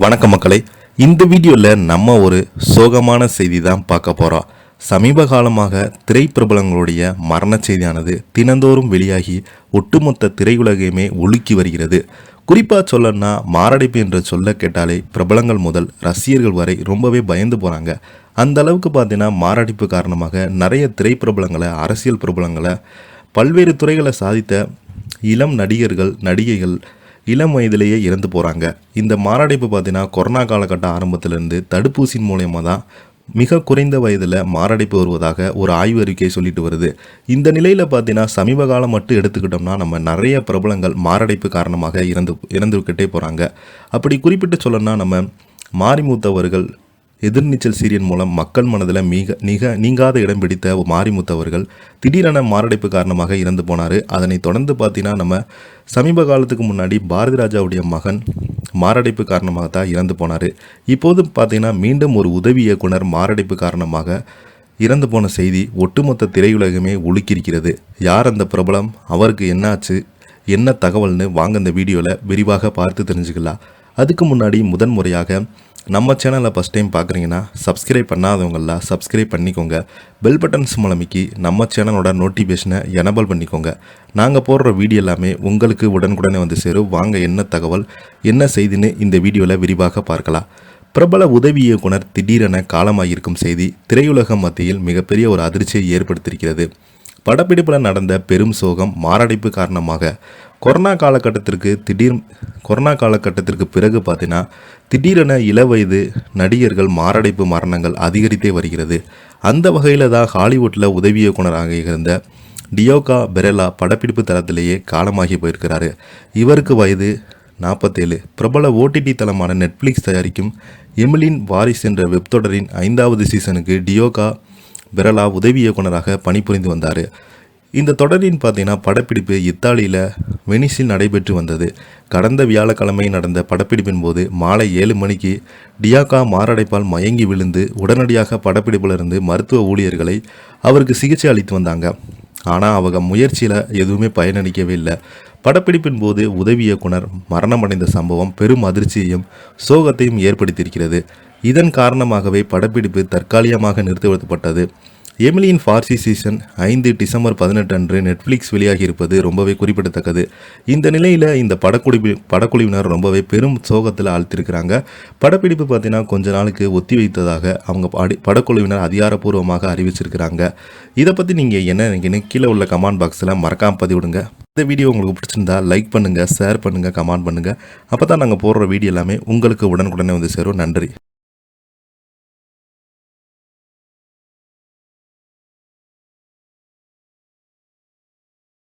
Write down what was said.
வணக்கம் மக்களே, இந்த வீடியோவில் நம்ம ஒரு சோகமான செய்தி தான் பார்க்க போகிறோம். சமீப காலமாக திரைப்பிரபலங்களுடைய மரண செய்தியானது தினந்தோறும் வெளியாகி ஒட்டுமொத்த திரையுலகையுமே உலுக்கி வருகிறது. குறிப்பாக சொல்லணும்னா மாரடைப்பு என்று சொல்ல கேட்டாலே பிரபலங்கள் முதல் ரசிகர்கள் வரை ரொம்பவே பயந்து போகிறாங்க. அந்த அளவுக்கு பார்த்தீங்கன்னா மாரடைப்பு காரணமாக நிறைய திரைப்பிரபலங்களை, அரசியல் பிரபலங்களை, பல்வேறு துறைகளை சாதித்த இளம் நடிகர்கள், நடிகைகள் இளம் வயதிலேயே இறந்து போகிறாங்க. இந்த மாரடைப்பு பார்த்தீங்கன்னா கொரோனா காலகட்ட ஆரம்பத்திலேருந்து தடுப்பூசியின் மூலயமா தான் மிக குறைந்த வயதில் மாரடைப்பு வருவதாக ஒரு ஆய்வு அறிக்கை சொல்லிட்டு வருது. இந்த நிலையில் பார்த்தீங்கன்னா சமீப காலம் மட்டும் எடுத்துக்கிட்டோம்னா நம்ம நிறைய பிரபலங்கள் மாரடைப்பு காரணமாக இறந்துக்கிட்டே போகிறாங்க. அப்படி குறிப்பிட்டு சொல்லணும்னா நம்ம மாரிமுத்தவர்கள் எதிர்நீச்சல் சீரியல் மூலம் மக்கள் மனதில் நீங்காத இடம் பிடித்த மாரிமுத்தவர்கள் திடீரென மாரடைப்பு காரணமாக இறந்து போனார். அதனை தொடர்ந்து பார்த்தீங்கன்னா நம்ம சமீப காலத்துக்கு முன்னாடி பாரதி ராஜாவுடைய மகன் மாரடைப்பு காரணமாக தான் இறந்து போனார். இப்போது பார்த்தீங்கன்னா மீண்டும் ஒரு உதவி இயக்குனர் மாரடைப்பு காரணமாக இறந்து போன செய்தி ஒட்டுமொத்த திரையுலகமே உலுக்கியிருக்கிறது. யார் அந்த பிரபலம், அவருக்கு என்னாச்சு, என்ன தகவல்னு வாங்க இந்த வீடியோவில் விரிவாக பார்த்து தெரிஞ்சுக்கலாம். அதுக்கு முன்னாடி முதன்முறையாக நம்ம சேனலை ஃபஸ்ட் டைம் பார்க்குறீங்கன்னா சப்ஸ்கிரைப் பண்ணாதவங்களாம் சப்ஸ்கிரைப் பண்ணிக்கோங்க. பெல் பட்டன்ஸ் மூலமிக்கி நம்ம சேனலோட நோட்டிஃபிகேஷனை எனபிள் பண்ணிக்கோங்க. நாங்கள் போடுற வீடியோ எல்லாமே உங்களுக்கு உடனுக்குடனே வந்து சேரும். வாங்க என்ன தகவல், என்ன செய்தின்னு இந்த வீடியோவில் விரிவாக பார்க்கலாம். பிரபல உதவி இயக்குனர் திடீரென காலமாகியிருக்கும் செய்தி திரையுலகம் மத்தியில் மிகப்பெரிய ஒரு அதிர்ச்சியை ஏற்படுத்தியிருக்கிறது. படப்பிடிப்பில் நடந்த பெரும் சோகம் மாரடைப்பு காரணமாக கொரோனா காலகட்டத்திற்கு பிறகு பார்த்தீங்கன்னா திடீரென இளவயது நடிகர்கள் மாரடைப்பு மரணங்கள் அதிகரித்தே வருகிறது. அந்த வகையில் தான் ஹாலிவுட்டில் உதவி இயக்குனராக இருந்த டியோகா பெரெலா படப்பிடிப்பு தளத்திலேயே காலமாகி போயிருக்கிறாரு. இவருக்கு வயது 47. பிரபல ஓடிடி தளமான நெட்ஃப்ளிக்ஸ் தயாரிக்கும் எமிலின் வாரிஸ் என்ற வெப்தொடரின் 5வது சீசனுக்கு டியோகா பெரெலா உதவி இயக்குனராக பணிபுரிந்து வந்தார். இந்த தொடரின் பார்த்தீங்கன்னா படப்பிடிப்பு இத்தாலியில் வெனிஸில் நடைபெற்று வந்தது. கடந்த வியாழக்கிழமை நடந்த படப்பிடிப்பின் போது மாலை 7 மணிக்கு டியோகா மாரடைப்பால் மயங்கி விழுந்து உடனடியாக படப்பிடிப்பிலிருந்து மருத்துவ ஊழியர்களை அவருக்கு சிகிச்சை அளித்து வந்தாங்க. ஆனால் அவங்க முயற்சியில் எதுவுமே பயனளிக்கவே இல்லை. படப்பிடிப்பின் போது உதவி இயக்குனர் மரணமடைந்த சம்பவம் பெரும் அதிர்ச்சியையும் சோகத்தையும் ஏற்படுத்தியிருக்கிறது. இதன் காரணமாகவே படப்பிடிப்பு தற்காலிகமாக நிறுத்தப்பட்டது. எமிலியின் ஃபார்சி சீசன் 5 டிசம்பர் 18 அன்று நெட்ஃப்ளிக்ஸ் வெளியாகியிருப்பது ரொம்பவே குறிப்பிடத்தக்கது. இந்த நிலையில் இந்த படக்குழுவினர் ரொம்பவே பெரும் சோகத்தில் ஆழ்த்திருக்கிறாங்க. படப்பிடிப்பு பார்த்தீங்கன்னா கொஞ்ச நாளுக்கு ஒத்தி வைத்ததாக அவங்க படக்குழுவினர் அதிகாரப்பூர்வமாக அறிவிச்சிருக்கிறாங்க. இதை பற்றி நீங்கள் என்ன நினைக்கிறீங்க கீழே உள்ள கமெண்ட் பாக்ஸில் மறக்காமல் பதிவிடுங்க. இந்த வீடியோ உங்களுக்கு பிடிச்சிருந்தா லைக் பண்ணுங்கள், ஷேர் பண்ணுங்கள், கமெண்ட் பண்ணுங்கள். அப்போ தான் நாங்கள் போடுற வீடியோ எல்லாமே உங்களுக்கு உடனுக்குடனே வந்து சேரும். நன்றி.